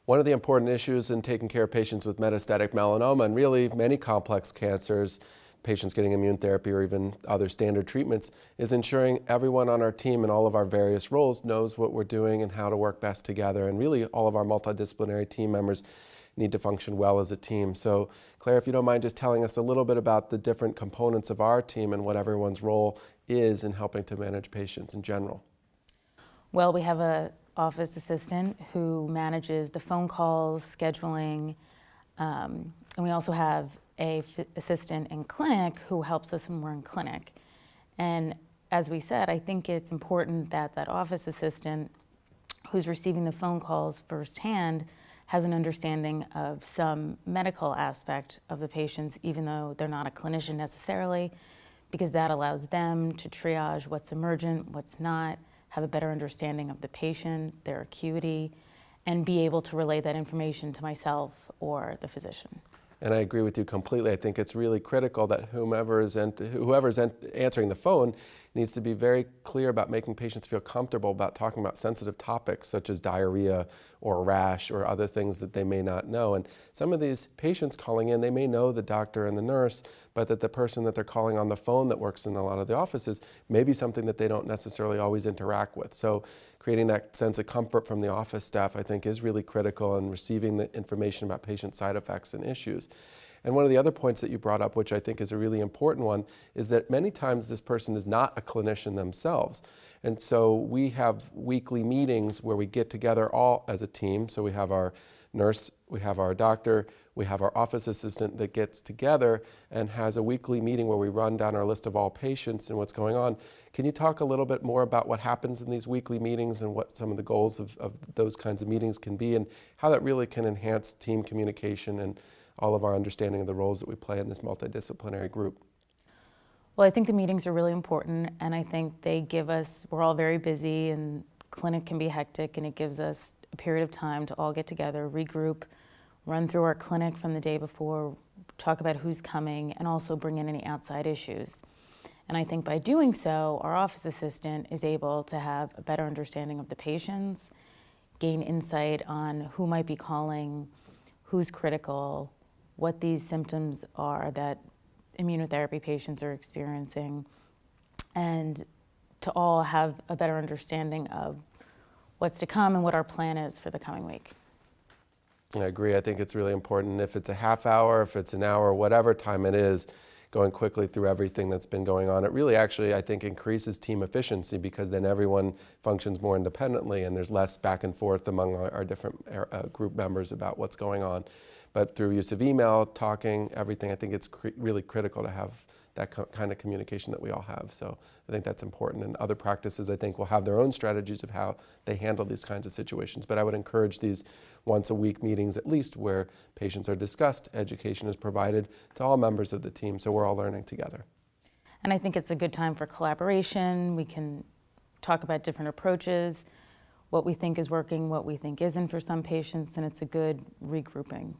One of the important issues in taking care of patients with metastatic melanoma, and really many complex cancers, patients getting immune therapy or even other standard treatments, is ensuring everyone on our team in all of our various roles knows what we're doing and how to work best together. And really all of our multidisciplinary team members need to function well as a team. So Claire, if you don't mind just telling us a little bit about the different components of our team and what everyone's role is in helping to manage patients in general. Well, we have an office assistant who manages the phone calls, scheduling, and we also have an assistant in clinic who helps us when we're in clinic. And as we said, I think it's important that that office assistant who's receiving the phone calls firsthand has an understanding of some medical aspect of the patients, even though they're not a clinician necessarily, because that allows them to triage what's emergent, what's not, have a better understanding of the patient, their acuity, and be able to relay that information to myself or the physician. And I agree with you completely. I think it's really critical that whoever's answering the phone needs to be very clear about making patients feel comfortable about talking about sensitive topics such as diarrhea or rash or other things that they may not know. And some of these patients calling in, they may know the doctor and the nurse, but that the person that they're calling on the phone that works in a lot of the offices may be something that they don't necessarily always interact with. So creating that sense of comfort from the office staff, I think, is really critical in receiving the information about patient side effects and issues. And one of the other points that you brought up, which I think is a really important one, is that many times this person is not a clinician themselves. And so we have weekly meetings where we get together all as a team. So we have our nurse, we have our doctor, we have our office assistant that gets together and has a weekly meeting where we run down our list of all patients and what's going on. Can you talk a little bit more about what happens in these weekly meetings and what some of the goals of those kinds of meetings can be and how that really can enhance team communication and all of our understanding of the roles that we play in this multidisciplinary group? Well, I think the meetings are really important, and I think they give us, we're all very busy and clinic can be hectic, and it gives us a period of time to all get together, regroup, run through our clinic from the day before, talk about who's coming, and also bring in any outside issues. And I think by doing so, our office assistant is able to have a better understanding of the patients, gain insight on who might be calling, who's critical, what these symptoms are that immunotherapy patients are experiencing, and to all have a better understanding of what's to come and what our plan is for the coming week. I agree. I think it's really important. If it's a half hour, if it's an hour, whatever time it is, going quickly through everything that's been going on, it really actually, I think, increases team efficiency because then everyone functions more independently and there's less back and forth among our different group members about what's going on. But through use of email, talking, everything, I think it's really critical to have that kind of communication that we all have. So I think that's important. And other practices, I think, will have their own strategies of how they handle these kinds of situations. But I would encourage these once a week meetings at least where patients are discussed, education is provided to all members of the team, so we're all learning together. And I think it's a good time for collaboration. We can talk about different approaches, what we think is working, what we think isn't for some patients, and it's a good regrouping.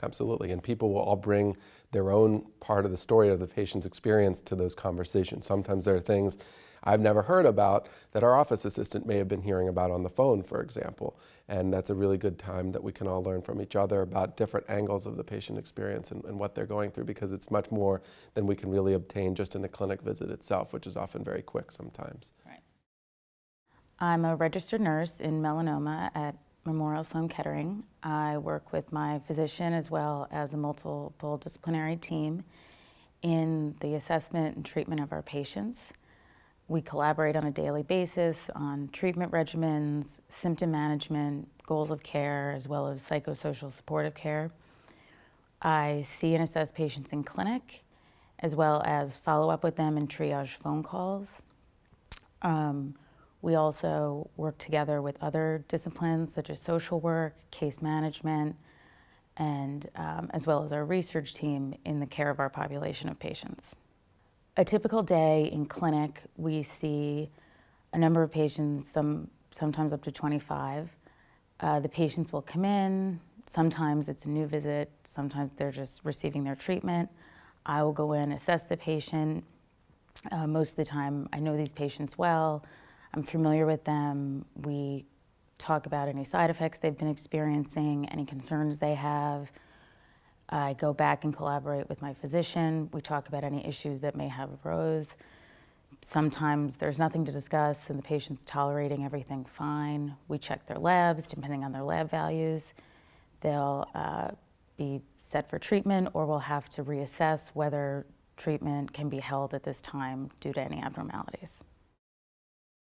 Absolutely, and people will all bring their own part of the story of the patient's experience to those conversations. Sometimes there are things I've never heard about that our office assistant may have been hearing about on the phone, for example. And that's a really good time that we can all learn from each other about different angles of the patient experience and what they're going through, because it's much more than we can really obtain just in the clinic visit itself, which is often very quick sometimes. Right. I'm a registered nurse in melanoma at Memorial Sloan Kettering. I work with my physician as well as a multiple disciplinary team in the assessment and treatment of our patients. We collaborate on a daily basis on treatment regimens, symptom management, goals of care, as well as psychosocial supportive care. I see and assess patients in clinic, as well as follow up with them and triage phone calls. We also work together with other disciplines such as social work, case management, and as well as our research team in the care of our population of patients. A typical day in clinic, we see a number of patients, sometimes up to 25. The patients will come in, sometimes it's a new visit, sometimes they're just receiving their treatment. I will go in, assess the patient. Most of the time, I know these patients well. I'm familiar with them. We talk about any side effects they've been experiencing, any concerns they have. I go back and collaborate with my physician. We talk about any issues that may have arose. Sometimes there's nothing to discuss and the patient's tolerating everything fine. We check their labs. Depending on their lab values, they'll be set for treatment, or we'll have to reassess whether treatment can be held at this time due to any abnormalities.